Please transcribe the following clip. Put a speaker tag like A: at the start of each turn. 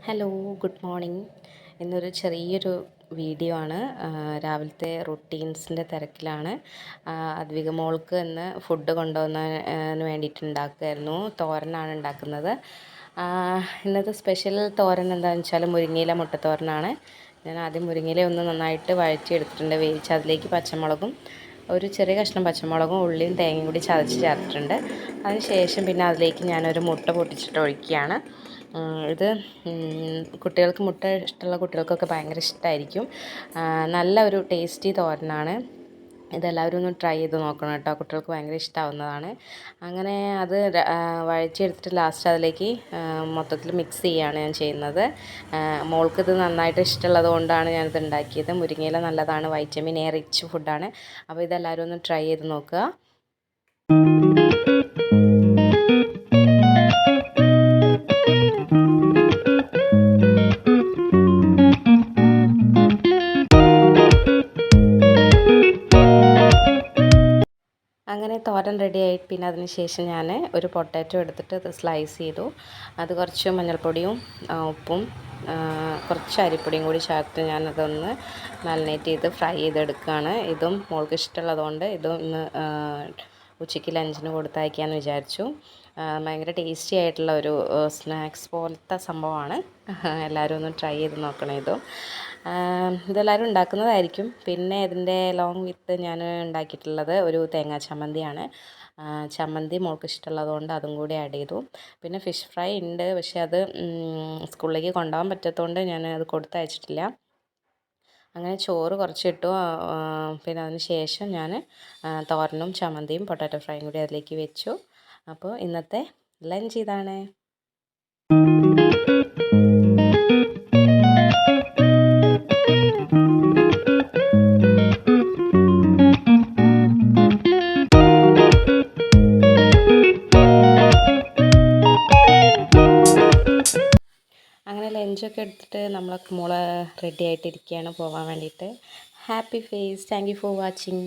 A: Hello, good morning. ഇന്നൊരു ചെറിയൊരു video ആണ്. രാവിലത്തെ റുട്ടീൻസിൻ്റെ തിരക്കിലാണ്. അദ്വിക മോൾക്ക് ഇന്ന് ഫുഡ് കൊണ്ടുവന്നതിന് വേണ്ടിയിട്ട് ഉണ്ടാക്കുമായിരുന്നു. തോരനാണ് ഉണ്ടാക്കുന്നത്. ഇന്നത്തെ സ്പെഷ്യൽ തോരൻ എന്താണെന്ന് വെച്ചാൽ മുരിങ്ങയില മുട്ടത്തോരനാണ്. ഞാൻ ആദ്യം മുരിങ്ങയില ഒന്ന് നന്നായിട്ട് വഴറ്റിയെടുത്തിട്ടുണ്ട്. വേവിച്ച് അതിലേക്ക് പച്ചമുളകും ഒരു ചെറിയ കഷ്ണം പച്ചമുളകും ഉള്ളിയും തേങ്ങയും കൂടി ചതച്ച് ചേർത്തിട്ടുണ്ട്. അതിന് ശേഷം പിന്നെ അതിലേക്ക് ഞാനൊരു മുട്ട പൊട്ടിച്ചിട്ട് ഒഴിക്കുകയാണ്. ഇത് കുട്ടികൾക്ക് മുട്ട ഇഷ്ടമുള്ള കുട്ടികൾക്കൊക്കെ ഭയങ്കര ഇഷ്ടമായിരിക്കും. നല്ല ഒരു ടേസ്റ്റി തോരനാണ്. ഇതെല്ലാവരും ഒന്ന് ട്രൈ ചെയ്ത് നോക്കണം കേട്ടോ. കുട്ടികൾക്ക് ഭയങ്കര ഇഷ്ടമാവുന്നതാണ്. അങ്ങനെ അത് വഴറ്റിയെടുത്തിട്ട് ലാസ്റ്റ് അതിലേക്ക് മൊത്തത്തിൽ മിക്സ് ചെയ്യുകയാണ് ഞാൻ ചെയ്യുന്നത്. മോൾക്കിത് നന്നായിട്ട് ഇഷ്ടമുള്ളത് കൊണ്ടാണ് ഞാനിത് ഉണ്ടാക്കിയത്. മുരിങ്ങയില നല്ലതാണ്, വൈറ്റമിൻ എ റിച്ച് ഫുഡാണ്. അപ്പോൾ ഇതെല്ലാവരും ഒന്ന് ട്രൈ ചെയ്ത് നോക്കുക. അങ്ങനെ തോരൻ റെഡിയായി. പിന്നെ അതിന് ശേഷം ഞാൻ ഒരു പൊട്ടാറ്റോ എടുത്തിട്ട് അത് സ്ലൈസ് ചെയ്തു. അത് കുറച്ച് മഞ്ഞൾപ്പൊടിയും ഉപ്പും കുറച്ച് അരിപ്പൊടിയും കൂടി ചേർത്ത് ഞാനതൊന്ന് മാരിനേറ്റ് ചെയ്ത് ഫ്രൈ ചെയ്തെടുക്കുകയാണ്. ഇതും മോൾക്ക് ഇഷ്ടമുള്ളതുകൊണ്ട് ഇതും ഇന്ന് ഉച്ചയ്ക്ക് ലഞ്ചിന് കൊടുത്തയക്കാമെന്ന് വിചാരിച്ചു. ഭയങ്കര ടേസ്റ്റി ആയിട്ടുള്ള ഒരു സ്നാക്സ് പോലത്തെ സംഭവമാണ്. എല്ലാവരും ഒന്ന് ട്രൈ ചെയ്ത് നോക്കണം. ഇതെല്ലാവരും ഉണ്ടാക്കുന്നതായിരിക്കും. പിന്നെ ഇതിൻ്റെ ലോങ് വിത്ത് ഞാൻ ഉണ്ടാക്കിയിട്ടുള്ളത് ഒരു തേങ്ങാ ചമ്മന്തിയാണ്. ചമ്മന്തി മോൾക്ക് ഇഷ്ടമുള്ളതുകൊണ്ട് അതും കൂടി ആഡ് ചെയ്തു. പിന്നെ ഫിഷ് ഫ്രൈ ഉണ്ട്, പക്ഷേ അത് സ്കൂളിലേക്ക് കൊണ്ടുപോകാൻ പറ്റാത്തതുകൊണ്ട് ഞാൻ അത് കൊടുത്തയച്ചിട്ടില്ല. അങ്ങനെ ചോറ് കുറച്ചിട്ടു. പിന്നെ അതിന് ശേഷം ഞാൻ തോരനും ചമ്മന്തിയും പൊട്ടാറ്റോ ഫ്രൈയും കൂടി അതിലേക്ക് വെച്ചു. അപ്പോൾ ഇന്നത്തെ ലഞ്ച് ഇതാണ്. അങ്ങനെ ലഞ്ചൊക്കെ എടുത്തിട്ട് നമ്മളൊക്കെ മോളെ റെഡി ആയിട്ടിരിക്കുകയാണ് പോകാൻ വേണ്ടിയിട്ട്. Happy face. Thank you for watching.